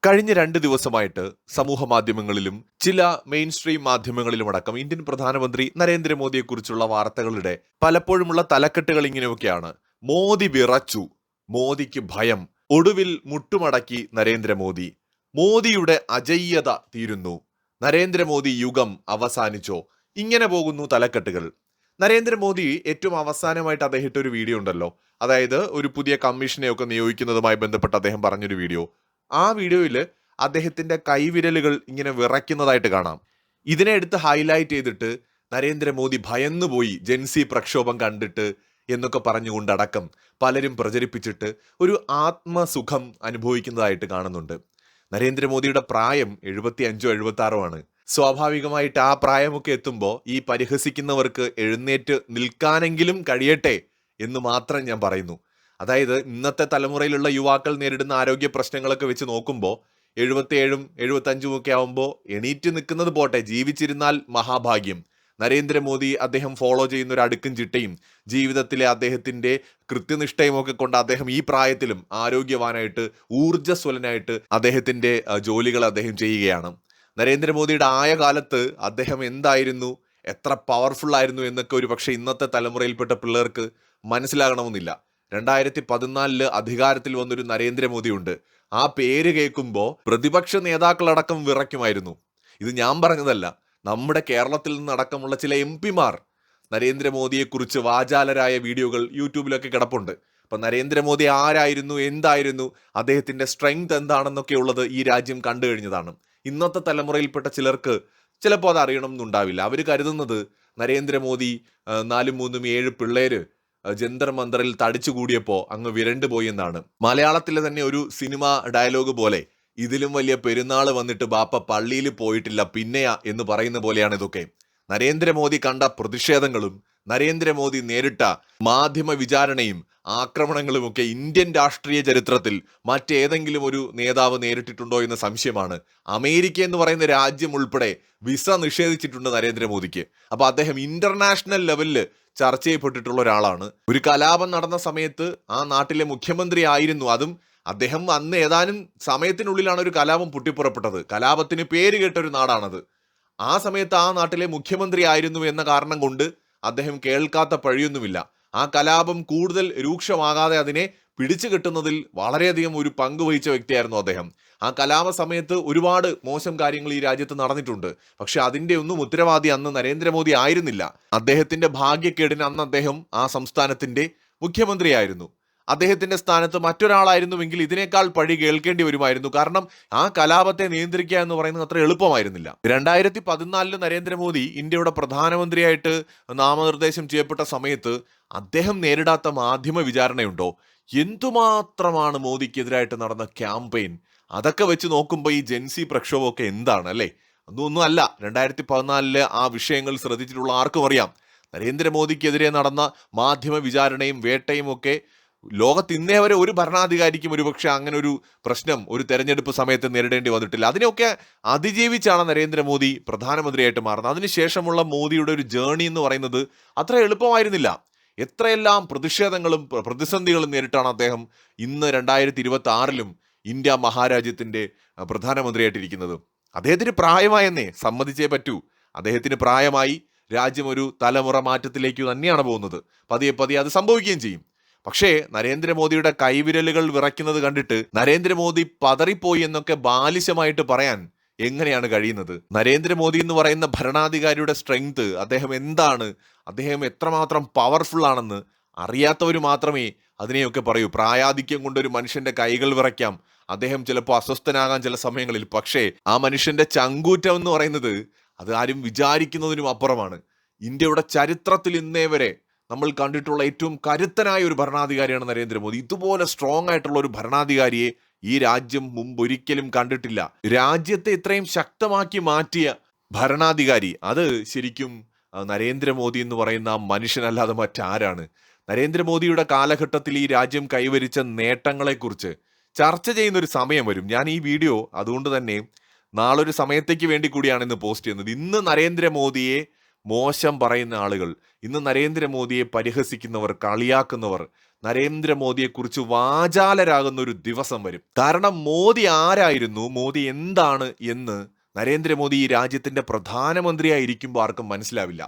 കഴിഞ്ഞ 2 ദിവസമായിട്ട് സമൂഹ മാധ്യമങ്ങളിലും ചില മെയിൻ സ്ട്രീം മാധ്യമങ്ങളിലും അടക്കം ഇന്ത്യൻ പ്രധാനമന്ത്രി നരേന്ദ്രമോദിയെക്കുറിച്ചുള്ള വാർത്തകളുടെ പലപ്പോഴുമുള്ള തലക്കെട്ടുകൾ ഇങ്ങനെയൊക്കെയാണ്. മോദി വിറച്ചു, മോദിക്ക് ഭയം, ഒടുവിൽ മുട്ടുമടക്കി നരേന്ദ്രമോദി, മോദിയുടെ അജയ്യത തീരുന്നു, നരേന്ദ്രമോദി യുഗം അവസാനിച്ചോ, ഇങ്ങനെ പോകുന്നു തലക്കെട്ടുകൾ. നരേന്ദ്രമോദി ഏറ്റവും അവസാനമായിട്ട് അദ്ദേഹം ഇട്ട ഒരു വീഡിയോ ഉണ്ടല്ലോ, അതായത് ഒരു പുതിയ കമ്മീഷനെയൊക്കെ നിയോഗിക്കുന്നതുമായി ബന്ധപ്പെട്ട് അദ്ദേഹം പറഞ്ഞൊരു വീഡിയോ. ആ വീഡിയോയിൽ അദ്ദേഹത്തിന്റെ കൈവിരലുകൾ ഇങ്ങനെ വിറയ്ക്കുന്നതായിട്ട് കാണാം. ഇതിനെ എടുത്ത് ഹൈലൈറ്റ് ചെയ്തിട്ട് നരേന്ദ്രമോദി ഭയന്നുപോയി ജെൻസി പ്രക്ഷോഭം കണ്ടിട്ട് എന്നൊക്കെ പറഞ്ഞുകൊണ്ടടക്കം പലരും പ്രചരിപ്പിച്ചിട്ട് ഒരു ആത്മസുഖം അനുഭവിക്കുന്നതായിട്ട് കാണുന്നുണ്ട്. നരേന്ദ്രമോദിയുടെ പ്രായം 75 76 ആണ്. സ്വാഭാവികമായിട്ട് ആ പ്രായമൊക്കെ എത്തുമ്പോൾ ഈ പരിഹസിക്കുന്നവർക്ക് എഴുന്നേറ്റ് നിൽക്കാനെങ്കിലും കഴിയട്ടെ എന്ന് മാത്രം ഞാൻ പറയുന്നു. അതായത് ഇന്നത്തെ തലമുറയിലുള്ള യുവാക്കൾ നേരിടുന്ന ആരോഗ്യ പ്രശ്നങ്ങളൊക്കെ വെച്ച് നോക്കുമ്പോൾ 77 75 ഒക്കെ ആവുമ്പോൾ എണീറ്റ് നിൽക്കുന്നത് പോട്ടെ, ജീവിച്ചിരുന്നാൽ മഹാഭാഗ്യം. നരേന്ദ്രമോദി അദ്ദേഹം ഫോളോ ചെയ്യുന്ന ഒരു അടുക്കും ചിട്ടയും ജീവിതത്തിലെ അദ്ദേഹത്തിന്റെ കൃത്യനിഷ്ഠയും ഒക്കെ കൊണ്ട് അദ്ദേഹം ഈ പ്രായത്തിലും ആരോഗ്യവാനായിട്ട് ഊർജ്ജസ്വലനായിട്ട് അദ്ദേഹത്തിന്റെ ജോലികൾ അദ്ദേഹം ചെയ്യുകയാണ്. നരേന്ദ്രമോദിയുടെ ആയ കാലത്ത് അദ്ദേഹം എന്തായിരുന്നു, എത്ര പവർഫുൾ ആയിരുന്നു എന്നൊക്കെ ഒരു പക്ഷേ ഇന്നത്തെ തലമുറയിൽപ്പെട്ട പിള്ളേർക്ക് മനസ്സിലാകണമെന്നില്ല. 2014 അധികാരത്തിൽ വന്നൊരു നരേന്ദ്രമോദി ഉണ്ട്. ആ പേര് കേൾക്കുമ്പോൾ പ്രതിപക്ഷ നേതാക്കളടക്കം വിറയ്ക്കുമായിരുന്നു. ഇത് ഞാൻ പറഞ്ഞതല്ല, നമ്മുടെ കേരളത്തിൽ നിന്നടക്കമുള്ള ചില MP-മാർ നരേന്ദ്രമോദിയെക്കുറിച്ച് വാചാലരായ വീഡിയോകൾ യൂട്യൂബിലൊക്കെ കിടപ്പുണ്ട്. അപ്പൊ നരേന്ദ്രമോദി ആരായിരുന്നു, എന്തായിരുന്നു, അദ്ദേഹത്തിന്റെ സ്ട്രെങ്ത് എന്താണെന്നൊക്കെ ഉള്ളത് ഈ രാജ്യം കണ്ടു കഴിഞ്ഞതാണ്. ഇന്നത്തെ തലമുറയിൽപ്പെട്ട ചിലർക്ക് ചിലപ്പോൾ അത് അറിയണം എന്നുണ്ടാവില്ല. അവർ കരുതുന്നത് നരേന്ദ്രമോദി 4 3 7 പിള്ളേര് ജന്തർ മന്ദറിൽ തടിച്ചുകൂടിയപ്പോൾ അങ്ങ് വിരണ്ടു പോയി എന്നാണ്. മലയാളത്തിലെ തന്നെ ഒരു സിനിമ ഡയലോഗ് പോലെ, ഇതിലും വലിയ പെരുന്നാൾ വന്നിട്ട് ബാപ്പ പള്ളിയിൽ പോയിട്ടില്ല പിന്നെയാ എന്ന് പറയുന്ന പോലെയാണ് ഇതൊക്കെ. നരേന്ദ്രമോദി കണ്ട പ്രതിഷേധങ്ങളും നരേന്ദ്രമോദി നേരിട്ട മാധ്യമ വിചാരണയും ആക്രമണങ്ങളുമൊക്കെ ഇന്ത്യൻ രാഷ്ട്രീയ ചരിത്രത്തിൽ മറ്റേതെങ്കിലും ഒരു നേതാവ് നേരിട്ടിട്ടുണ്ടോ എന്ന സംശയമാണ്. അമേരിക്ക എന്ന് പറയുന്ന രാജ്യം ഉൾപ്പെടെ വിസ നിഷേധിച്ചിട്ടുണ്ട് നരേന്ദ്രമോദിക്ക്. അപ്പൊ അദ്ദേഹം ഇന്റർനാഷണൽ ലെവലില് ചർച്ച ചെയ്യപ്പെട്ടിട്ടുള്ള ഒരാളാണ്. ഒരു കലാപം നടന്ന സമയത്ത് ആ നാട്ടിലെ മുഖ്യമന്ത്രി ആയിരുന്നു. അതും അദ്ദേഹം അന്ന് ഏതാനും സമയത്തിനുള്ളിലാണ് ഒരു കലാപം പൊട്ടിപ്പുറപ്പെട്ടത്. കലാപത്തിന് പേര് കേട്ട ഒരു നാടാണത്. ആ സമയത്ത് ആ നാട്ടിലെ മുഖ്യമന്ത്രി ആയിരുന്നു എന്ന കാരണം കൊണ്ട് അദ്ദേഹം കേൾക്കാത്ത പഴിയൊന്നുമില്ല. ആ കലാപം കൂടുതൽ രൂക്ഷമാകാതെ അതിനെ പിടിച്ചു കെട്ടുന്നതിൽ വളരെയധികം ഒരു പങ്ക് വഹിച്ച വ്യക്തിയായിരുന്നു അദ്ദേഹം. ആ കലാപ സമയത്ത് ഒരുപാട് മോശം കാര്യങ്ങൾ ഈ രാജ്യത്ത് നടന്നിട്ടുണ്ട്. പക്ഷെ അതിന്റെ ഒന്നും ഉത്തരവാദി അന്ന് നരേന്ദ്രമോദി ആയിരുന്നില്ല. അദ്ദേഹത്തിന്റെ ഭാഗ്യക്കേടിന് അന്ന് അദ്ദേഹം ആ സംസ്ഥാനത്തിന്റെ മുഖ്യമന്ത്രിയായിരുന്നു. അദ്ദേഹത്തിന്റെ സ്ഥാനത്ത് മറ്റൊരാളായിരുന്നുവെങ്കിൽ ഇതിനേക്കാൾ പഴി കേൾക്കേണ്ടി വരുമായിരുന്നു. കാരണം ആ കലാപത്തെ നിയന്ത്രിക്കുക എന്ന് പറയുന്നത് അത്ര എളുപ്പമായിരുന്നില്ല. 2014 നരേന്ദ്രമോദി ഇന്ത്യയുടെ പ്രധാനമന്ത്രിയായിട്ട് നാമനിർദ്ദേശം ചെയ്യപ്പെട്ട സമയത്ത് അദ്ദേഹം നേരിടാത്ത മാധ്യമ വിചാരണയുണ്ടോ? എന്തുമാത്രമാണ് മോദിക്കെതിരായിട്ട് നടന്ന ക്യാമ്പയിൻ! അതൊക്കെ വെച്ച് നോക്കുമ്പോൾ ഈ ജെൻസി പ്രക്ഷോഭമൊക്കെ എന്താണ് അല്ലേ? ഒന്നും അല്ല. 2014 ആ വിഷയങ്ങൾ ശ്രദ്ധിച്ചിട്ടുള്ള ആർക്കും അറിയാം. നരേന്ദ്രമോദിക്കെതിരെ നടന്ന മാധ്യമ വിചാരണയും വേട്ടയും ഒക്കെ ലോകത്ത് ഇന്നേ വരെ ഒരു ഭരണാധികാരിക്കും ഒരുപക്ഷെ അങ്ങനെ ഒരു പ്രശ്നം ഒരു തെരഞ്ഞെടുപ്പ് സമയത്ത് നേരിടേണ്ടി വന്നിട്ടില്ല. അതിനെയൊക്കെ അതിജീവിച്ചാണ് നരേന്ദ്രമോദി പ്രധാനമന്ത്രിയായിട്ട് മാറുന്നത്. അതിനുശേഷമുള്ള മോദിയുടെ ഒരു ജേണി എന്ന് പറയുന്നത് അത്ര എളുപ്പമായിരുന്നില്ല. എത്രയെല്ലാം പ്രതിഷേധങ്ങളും പ്രതിസന്ധികളും നേരിട്ടാണ് അദ്ദേഹം ഇന്ന് 2026 ഇന്ത്യ മഹാരാജ്യത്തിന്റെ പ്രധാനമന്ത്രിയായിട്ടിരിക്കുന്നത്. അദ്ദേഹത്തിന് പ്രായമായെന്നേ സമ്മതിച്ചേ പറ്റൂ. അദ്ദേഹത്തിന് പ്രായമായി. രാജ്യം ഒരു തലമുറ മാറ്റത്തിലേക്ക് തന്നെയാണ് പോകുന്നത്. പതിയെ പതിയെ അത് സംഭവിക്കുകയും ചെയ്യും. പക്ഷേ നരേന്ദ്രമോദിയുടെ കൈവിരലുകൾ വിറയ്ക്കുന്നത് കണ്ടിട്ട് നരേന്ദ്രമോദി പതറിപ്പോയി എന്നൊക്കെ ബാലിശമായിട്ട് പറയാൻ എങ്ങനെയാണ് കഴിയുന്നത്? നരേന്ദ്രമോദി എന്ന് പറയുന്ന ഭരണാധികാരിയുടെ സ്ട്രെങ്ത്, അദ്ദേഹം എന്താണ്, അദ്ദേഹം എത്രമാത്രം പവർഫുൾ ആണെന്ന് അറിയാത്തവർ മാത്രമേ അതിനെയൊക്കെ പറയൂ. പ്രായാധിക്യം കൊണ്ടൊരു മനുഷ്യന്റെ കൈകൾ വിറയ്ക്കാം, അദ്ദേഹം ചിലപ്പോൾ അസ്വസ്ഥനാകാൻ ചില സമയങ്ങളിൽ. പക്ഷേ ആ മനുഷ്യന്റെ ചങ്കൂറ്റം എന്ന് പറയുന്നത് അത് ആരും വിചാരിക്കുന്നതിനും അപ്പുറമാണ്. ഇന്ത്യയുടെ ചരിത്രത്തിൽ ഇന്നേ വരെ നമ്മൾ കണ്ടിട്ടുള്ള ഏറ്റവും കരുത്തനായ ഒരു ഭരണാധികാരിയാണ് നരേന്ദ്രമോദി. ഇതുപോലെ സ്ട്രോങ് ആയിട്ടുള്ള ഒരു ഭരണാധികാരിയെ ഈ രാജ്യം മുമ്പൊരിക്കലും കണ്ടിട്ടില്ല. രാജ്യത്തെ ഇത്രയും ശക്തമാക്കി മാറ്റിയ ഭരണാധികാരി അത് ശരിക്കും നരേന്ദ്രമോദി എന്ന് പറയുന്ന മനുഷ്യനല്ലാതെ മറ്റാരാണ്? നരേന്ദ്രമോദിയുടെ കാലഘട്ടത്തിൽ ഈ രാജ്യം കൈവരിച്ച നേട്ടങ്ങളെക്കുറിച്ച് ചർച്ച ചെയ്യുന്നൊരു സമയം വരും. ഞാൻ ഈ വീഡിയോ അതുകൊണ്ട് തന്നെ നാളൊരു സമയത്തേക്ക് വേണ്ടി കൂടിയാണ് ഇന്ന് പോസ്റ്റ് ചെയ്യുന്നത്. ഇന്ന് നരേന്ദ്രമോദിയെ മോശം പറയുന്ന ആളുകൾ, ഇന്ന് നരേന്ദ്രമോദിയെ പരിഹസിക്കുന്നവർ, കളിയാക്കുന്നവർ, നരേന്ദ്രമോദിയെക്കുറിച്ച് വാചാലരാകുന്ന ഒരു ദിവസം വരും. കാരണം മോദി ആരായിരുന്നു, മോദി എന്താണ് എന്ന് നരേന്ദ്രമോദി ഈ രാജ്യത്തിന്റെ പ്രധാനമന്ത്രിയായിരിക്കുമ്പോൾ ആർക്കും മനസ്സിലാവില്ല.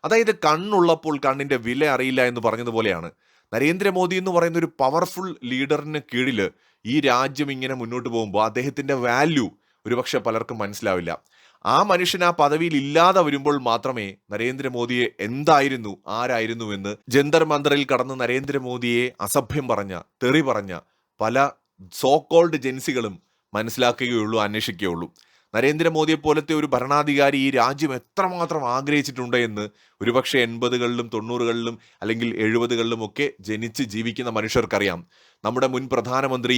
അതായത് കണ്ണുള്ളപ്പോൾ കണ്ണിന്റെ വില അറിയില്ല എന്ന് പറഞ്ഞതുപോലെയാണ്. നരേന്ദ്രമോദി എന്ന് പറയുന്ന ഒരു പവർഫുൾ ലീഡറിന് കീഴിൽ ഈ രാജ്യം ഇങ്ങനെ മുന്നോട്ട് പോകുമ്പോൾ അദ്ദേഹത്തിന്റെ വാല്യൂ ഒരുപക്ഷെ പലർക്കും മനസ്സിലാവില്ല. ആ മനുഷ്യൻ ആ പദവിയിൽ ഇല്ലാതെ വരുമ്പോൾ മാത്രമേ നരേന്ദ്രമോദിയെ എന്തായിരുന്നു, ആരായിരുന്നു എന്ന് ജന്തർ മന്ദറിൽ കടന്ന് നരേന്ദ്രമോദിയെ അസഭ്യം പറഞ്ഞ, തെറി പറഞ്ഞ പല സോകോൾഡ് ജെൻസികളും മനസ്സിലാക്കുകയുള്ളൂ, അന്വേഷിക്കുകയുള്ളൂ. നരേന്ദ്രമോദിയെ പോലത്തെ ഒരു ഭരണാധികാരി ഈ രാജ്യം എത്രമാത്രം ആഗ്രഹിച്ചിട്ടുണ്ട് എന്ന് ഒരുപക്ഷെ 80കളിലും 90കളിലും അല്ലെങ്കിൽ 70കളിലും ഒക്കെ ജനിച്ച് ജീവിക്കുന്ന മനുഷ്യർക്കറിയാം. നമ്മുടെ മുൻ പ്രധാനമന്ത്രി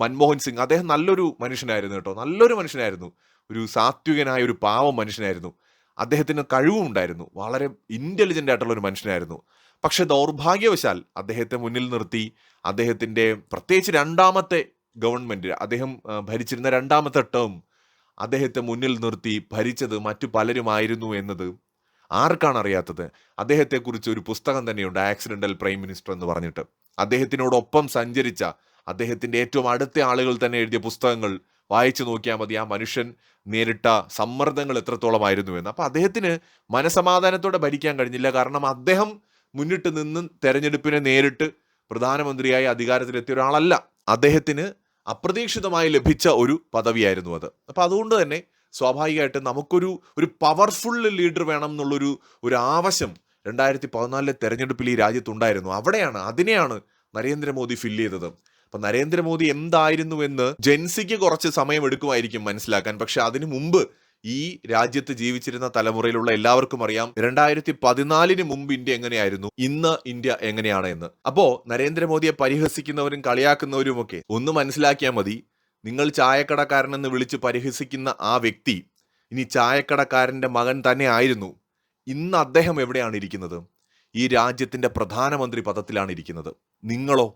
മൻമോഹൻ സിംഗ്, അദ്ദേഹം നല്ലൊരു മനുഷ്യനായിരുന്നു കേട്ടോ, നല്ലൊരു മനുഷ്യനായിരുന്നു, ഒരു സാത്വികനായ ഒരു പാവം മനുഷ്യനായിരുന്നു. അദ്ദേഹത്തിന് കഴിവും ഉണ്ടായിരുന്നു, വളരെ ഇന്റലിജന്റ് ആയിട്ടുള്ള ഒരു മനുഷ്യനായിരുന്നു. പക്ഷെ ദൗർഭാഗ്യവശാൽ അദ്ദേഹത്തെ മുന്നിൽ നിർത്തി അദ്ദേഹത്തിന്റെ പ്രത്യേകിച്ച് രണ്ടാമത്തെ ഗവൺമെന്റ്, അദ്ദേഹം ഭരിച്ചിരുന്ന രണ്ടാമത്തെ ടേം അദ്ദേഹത്തെ മുന്നിൽ നിർത്തി ഭരിച്ചത് മറ്റു പലരുമായിരുന്നു എന്നത് ആർക്കാണ് അറിയാത്തത്? അദ്ദേഹത്തെക്കുറിച്ച് ഒരു പുസ്തകം തന്നെയുണ്ട്, ആക്സിഡന്റൽ പ്രൈം മിനിസ്റ്റർ എന്ന് പറഞ്ഞിട്ട്. അദ്ദേഹത്തിനോടൊപ്പം സഞ്ചരിച്ച അദ്ദേഹത്തിന്റെ ഏറ്റവും അടുത്ത ആളുകൾ തന്നെ എഴുതിയ പുസ്തകങ്ങൾ വായിച്ചു നോക്കിയാൽ മതി ആ മനുഷ്യൻ നേരിട്ട സമ്മർദ്ദങ്ങൾ എത്രത്തോളമായിരുന്നു എന്ന്. അപ്പൊ അദ്ദേഹത്തിന് മനസമാധാനത്തോടെ ഭരിക്കാൻ കഴിഞ്ഞില്ല. കാരണം അദ്ദേഹം മുന്നിട്ട് നിന്ന് തെരഞ്ഞെടുപ്പിനെ നേരിട്ട് പ്രധാനമന്ത്രിയായി അധികാരത്തിലെത്തിയ ഒരാളല്ല. അദ്ദേഹത്തിന് അപ്രതീക്ഷിതമായി ലഭിച്ച ഒരു പദവിയായിരുന്നു അത്. അപ്പൊ അതുകൊണ്ട് തന്നെ സ്വാഭാവികമായിട്ടും നമുക്കൊരു പവർഫുൾ ലീഡർ വേണം എന്നുള്ളൊരു ആവശ്യം 2014 തെരഞ്ഞെടുപ്പിൽ ഈ രാജ്യത്തുണ്ടായിരുന്നു. അതിനെയാണ് നരേന്ദ്രമോദി ഫില്ല് ചെയ്തത്. അപ്പൊ നരേന്ദ്രമോദി എന്തായിരുന്നു എന്ന് ജെൻസിക്ക് കുറച്ച് സമയം എടുക്കുമായിരിക്കും മനസ്സിലാക്കാൻ. പക്ഷെ അതിനു മുമ്പ് ഈ രാജ്യത്ത് ജീവിച്ചിരുന്ന തലമുറയിലുള്ള എല്ലാവർക്കും അറിയാം 2014 മുമ്പ് ഇന്ത്യ എങ്ങനെയായിരുന്നു, ഇന്ന് ഇന്ത്യ എങ്ങനെയാണ് എന്ന്. അപ്പോ നരേന്ദ്രമോദിയെ പരിഹസിക്കുന്നവരും കളിയാക്കുന്നവരും ഒക്കെ ഒന്ന് മനസ്സിലാക്കിയാൽ മതി, നിങ്ങൾ ചായക്കടക്കാരനെന്ന് വിളിച്ച് പരിഹസിക്കുന്ന ആ വ്യക്തി ഇനി ചായക്കടക്കാരന്റെ മകൻ തന്നെ ആയിരുന്നു. ഇന്ന് അദ്ദേഹം എവിടെയാണ് ഇരിക്കുന്നത്? ഈ രാജ്യത്തിന്റെ പ്രധാനമന്ത്രി പദത്തിലാണ് ഇരിക്കുന്നത്. നിങ്ങളോ?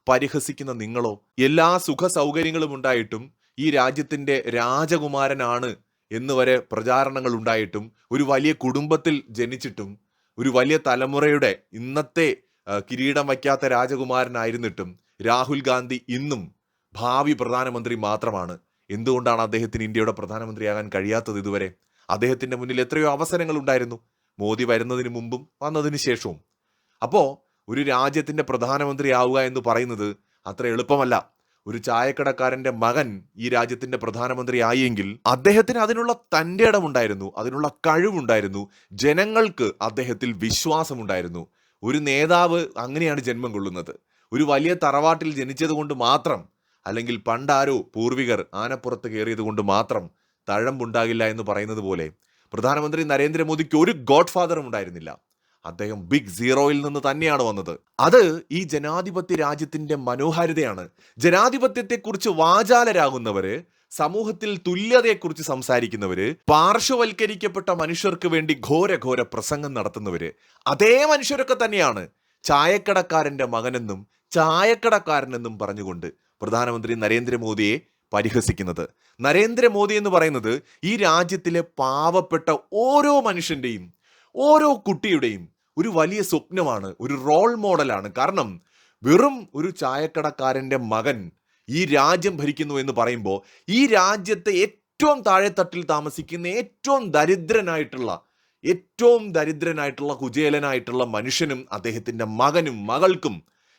പരിഹസിക്കുന്ന നിങ്ങളോ? എല്ലാ സുഖ സൗകര്യങ്ങളും ഉണ്ടായിട്ടും ഈ രാജ്യത്തിന്റെ രാജകുമാരനാണ് എന്ന് വരെ പ്രചാരണങ്ങൾ ഉണ്ടായിട്ടും ഒരു വലിയ കുടുംബത്തിൽ ജനിച്ചിട്ടും ഒരു വലിയ തലമുറയുടെ ഇന്നത്തെ കിരീടം വയ്ക്കാത്ത രാജകുമാരനായിരുന്നിട്ടും രാഹുൽ ഗാന്ധി ഇന്നും ഭാവി പ്രധാനമന്ത്രി മാത്രമാണ്. എന്തുകൊണ്ടാണ് അദ്ദേഹത്തിന് ഇന്ത്യയുടെ പ്രധാനമന്ത്രിയാകാൻ കഴിയാത്തത് ഇതുവരെ? അദ്ദേഹത്തിന്റെ മുന്നിൽ എത്രയോ അവസരങ്ങൾ ഉണ്ടായിരുന്നു, മോദി വരുന്നതിന് മുമ്പും വന്നതിന് ശേഷവും. അപ്പോ ഒരു രാജ്യത്തിന്റെ പ്രധാനമന്ത്രി ആവുക എന്ന് പറയുന്നത് അത്ര എളുപ്പമല്ല. ഒരു ചായക്കടക്കാരന്റെ മകൻ ഈ രാജ്യത്തിന്റെ പ്രധാനമന്ത്രി ആയെങ്കിൽ അദ്ദേഹത്തിന് അതിനുള്ള തന്റെ ഇടമുണ്ടായിരുന്നു, അതിനുള്ള കഴിവുണ്ടായിരുന്നു, ജനങ്ങൾക്ക് അദ്ദേഹത്തിൽ വിശ്വാസമുണ്ടായിരുന്നു. ഒരു നേതാവ് അങ്ങനെയാണ് ജന്മം കൊള്ളുന്നത്. ഒരു വലിയ തറവാട്ടിൽ ജനിച്ചത് കൊണ്ട് മാത്രം, അല്ലെങ്കിൽ പണ്ടാരോ പൂർവികർ ആനപ്പുറത്ത് കയറിയത് കൊണ്ട് മാത്രം തഴമ്പുണ്ടാകില്ല എന്ന് പറയുന്നത് പോലെ പ്രധാനമന്ത്രി നരേന്ദ്രമോദിക്ക് ഒരു ഗോഡ് ഫാദറും ഉണ്ടായിരുന്നില്ല. അദ്ദേഹം ബിഗ് സീറോയിൽ നിന്ന് തന്നെയാണ് വന്നത്. അത് ഈ ജനാധിപത്യ രാജ്യത്തിന്റെ മനോഹാരിതയാണ്. ജനാധിപത്യത്തെക്കുറിച്ച് വാചാലരാകുന്നവര്, സമൂഹത്തിൽ തുല്യതയെക്കുറിച്ച് സംസാരിക്കുന്നവര്, പാർശ്വവൽക്കരിക്കപ്പെട്ട മനുഷ്യർക്ക് വേണ്ടി ഘോര പ്രസംഗം നടത്തുന്നവര്, അതേ മനുഷ്യരൊക്കെ തന്നെയാണ് ചായക്കടക്കാരന്റെ മകനെന്നും ചായക്കടക്കാരനെന്നും പറഞ്ഞുകൊണ്ട് പ്രധാനമന്ത്രി നരേന്ദ്രമോദിയെ പരിഹസിക്കുന്നത്. നരേന്ദ്രമോദി എന്ന് പറയുന്നത് ഈ രാജ്യത്തിലെ പാവപ്പെട്ട ഓരോ മനുഷ്യന്റെയും, ഓരോ കുട്ടിയുടെയും ഒരു വലിയ സ്വപ്നമാണ്, ഒരു റോൾ മോഡലാണ്. കാരണം വെറും ഒരു ചായക്കടക്കാരന്റെ മകൻ ഈ രാജ്യം ഭരിക്കുന്നു എന്ന് പറയുമ്പോൾ ഈ രാജ്യത്തെ ഏറ്റവും താഴെത്തട്ടിൽ താമസിക്കുന്ന ഏറ്റവും ദരിദ്രനായിട്ടുള്ള കുചേലനായിട്ടുള്ള മനുഷ്യനും അദ്ദേഹത്തിന്റെ മകനും മകൾക്കും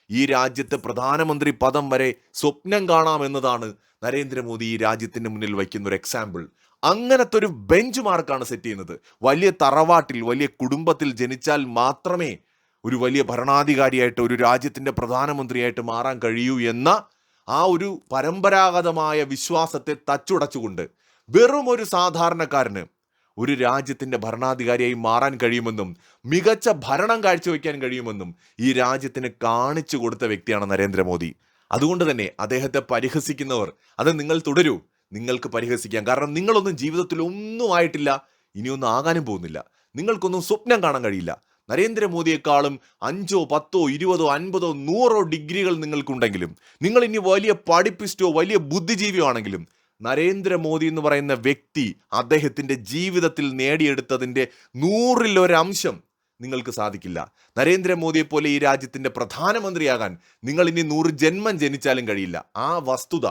ഈ രാജ്യത്തെ പ്രധാനമന്ത്രി പദം വരെ സ്വപ്നം കാണാമെന്നതാണ് നരേന്ദ്രമോദി ഈ രാജ്യത്തിന്റെ മുന്നിൽ വയ്ക്കുന്ന ഒരു എക്സാമ്പിൾ. അങ്ങനത്തെ ഒരു ബെഞ്ച് മാർക്കാണ് സെറ്റ് ചെയ്യുന്നത്. വലിയ തറവാട്ടിൽ, വലിയ കുടുംബത്തിൽ ജനിച്ചാൽ മാത്രമേ ഒരു വലിയ ഭരണാധികാരിയായിട്ട്, ഒരു രാജ്യത്തിന്റെ പ്രധാനമന്ത്രിയായിട്ട് മാറാൻ കഴിയൂ എന്ന ആ ഒരു പരമ്പരാഗതമായ വിശ്വാസത്തെ തച്ചുടച്ചുകൊണ്ട് വെറും ഒരു സാധാരണക്കാരന് ഒരു രാജ്യത്തിന്റെ ഭരണാധികാരിയായി മാറാൻ കഴിയുമെന്നും മികച്ച ഭരണം കാഴ്ചവെക്കാൻ കഴിയുമെന്നും ഈ രാജ്യത്തിന് കാണിച്ചു കൊടുത്ത വ്യക്തിയാണ് നരേന്ദ്രമോദി. അതുകൊണ്ട് തന്നെ അദ്ദേഹത്തെ പരിഹസിക്കുന്നവർ അത് നിങ്ങൾ തുടരൂ, നിങ്ങൾക്ക് പരിഹസിക്കാം. കാരണം നിങ്ങളൊന്നും ജീവിതത്തിൽ ഒന്നും ആയിട്ടില്ല, ഇനിയൊന്നും ആകാനും പോകുന്നില്ല, നിങ്ങൾക്കൊന്നും സ്വപ്നം കാണാൻ കഴിയില്ല. നരേന്ദ്രമോദിയെക്കാളും 5, 10, 20, 50, 100 ഡിഗ്രികൾ നിങ്ങൾക്കുണ്ടെങ്കിലും, നിങ്ങൾ ഇനി വലിയ പഠിപ്പിസ്റ്റോ വലിയ ബുദ്ധിജീവിയോ ആണെങ്കിലും, നരേന്ദ്രമോദി എന്ന് പറയുന്ന വ്യക്തി അദ്ദേഹത്തിന്റെ ജീവിതത്തിൽ നേടിയെടുത്തതിന്റെ 100ൽ 1 അംശം നിങ്ങൾക്ക് സാധിക്കില്ല. നരേന്ദ്രമോദിയെ പോലെ ഈ രാജ്യത്തിന്റെ പ്രധാനമന്ത്രിയാകാൻ നിങ്ങൾ ഇനി 100 ജന്മം ജനിച്ചാലും കഴിയില്ല. ആ വസ്തുത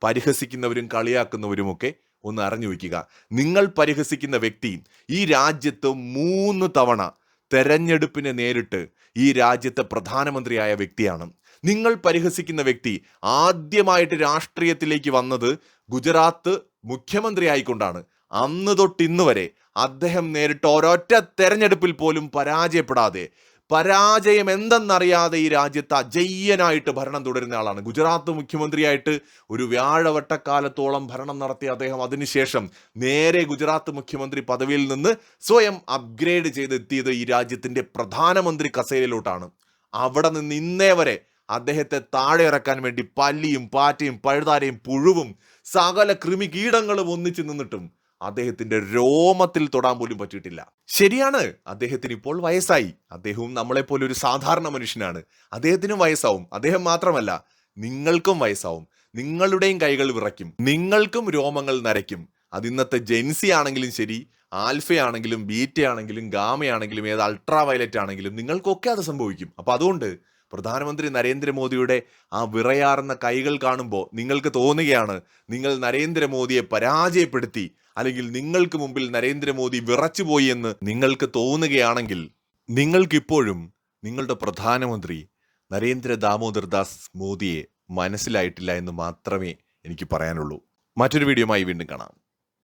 പരിഹസിക്കുന്നവരും കളിയാക്കുന്നവരുമൊക്കെ ഒന്ന് അറിഞ്ഞു വയ്ക്കുക. നിങ്ങൾ പരിഹസിക്കുന്ന വ്യക്തി ഈ രാജ്യത്ത് 3 തവണ തെരഞ്ഞെടുപ്പിനെ നേരിട്ട് ഈ രാജ്യത്തെ പ്രധാനമന്ത്രിയായ വ്യക്തിയാണ്. നിങ്ങൾ പരിഹസിക്കുന്ന വ്യക്തി ആദ്യമായിട്ട് രാഷ്ട്രീയത്തിലേക്ക് വന്നത് ഗുജറാത്ത് മുഖ്യമന്ത്രി ആയിക്കൊണ്ടാണ്. അന്ന് തൊട്ട് ഇന്ന് വരെ അദ്ദേഹം നേരിട്ട ഒരൊറ്റ തെരഞ്ഞെടുപ്പിൽ പോലും പരാജയപ്പെടാതെ, പരാജയം എന്തെന്നറിയാതെ ഈ രാജ്യത്ത് അജയ്യനായിട്ട് ഭരണം തുടരുന്ന ആളാണ്. ഗുജറാത്ത് മുഖ്യമന്ത്രിയായിട്ട് ഒരു വ്യാഴവട്ടക്കാലത്തോളം ഭരണം നടത്തിയ അദ്ദേഹം അതിനുശേഷം നേരെ ഗുജറാത്ത് മുഖ്യമന്ത്രി പദവിയിൽ നിന്ന് സ്വയം അപ്ഗ്രേഡ് ചെയ്തെത്തിയത് ഈ രാജ്യത്തിന്റെ പ്രധാനമന്ത്രി കസേരയിലോട്ടാണ്. അവിടെ നിന്ന് ഇന്നേ വരെ അദ്ദേഹത്തെ താഴെ ഇറക്കാൻ വേണ്ടി പല്ലിയും പാറ്റയും പഴുതാരയും പുഴുവും സകല കൃമികീടങ്ങളും ഒന്നിച്ചു നിന്നിട്ടും അദ്ദേഹത്തിന്റെ രോമത്തിൽ തൊടാൻ പോലും പറ്റിയിട്ടില്ല. ശരിയാണ്, അദ്ദേഹത്തിന് ഇപ്പോൾ വയസ്സായി. അദ്ദേഹവും നമ്മളെപ്പോലെ ഒരു സാധാരണ മനുഷ്യനാണ്. അദ്ദേഹത്തിനും വയസ്സാവും. അദ്ദേഹം മാത്രമല്ല, നിങ്ങൾക്കും വയസ്സാവും. നിങ്ങളുടെയും കൈകൾ വിറയ്ക്കും, നിങ്ങൾക്കും രോമങ്ങൾ നരയ്ക്കും. അത് ഇന്നത്തെ ജെൻസി ആണെങ്കിലും ശരി, ആൽഫയാണെങ്കിലും ബീറ്റയാണെങ്കിലും ഗാമയാണെങ്കിലും ഏത് അൾട്രാ വയലറ്റ് ആണെങ്കിലും നിങ്ങൾക്കൊക്കെ അത് സംഭവിക്കും. അപ്പൊ അതുകൊണ്ട് പ്രധാനമന്ത്രി നരേന്ദ്രമോദിയുടെ ആ വിറയാർന്ന കൈകൾ കാണുമ്പോൾ നിങ്ങൾക്ക് തോന്നുകയാണ് നിങ്ങൾ നരേന്ദ്രമോദിയെ പരാജയപ്പെടുത്തി, അല്ലെങ്കിൽ നിങ്ങൾക്ക് മുമ്പിൽ നരേന്ദ്രമോദി വിറച്ചുപോയി എന്ന് നിങ്ങൾക്ക് തോന്നുകയാണെങ്കിൽ നിങ്ങൾക്കിപ്പോഴും നിങ്ങളുടെ പ്രധാനമന്ത്രി നരേന്ദ്ര ദാമോദർ ദാസ് മോദിയെ മനസ്സിലായിട്ടില്ല എന്ന് മാത്രമേ എനിക്ക് പറയാനുള്ളൂ. മറ്റൊരു വീഡിയോയുമായി വീണ്ടും കാണാം.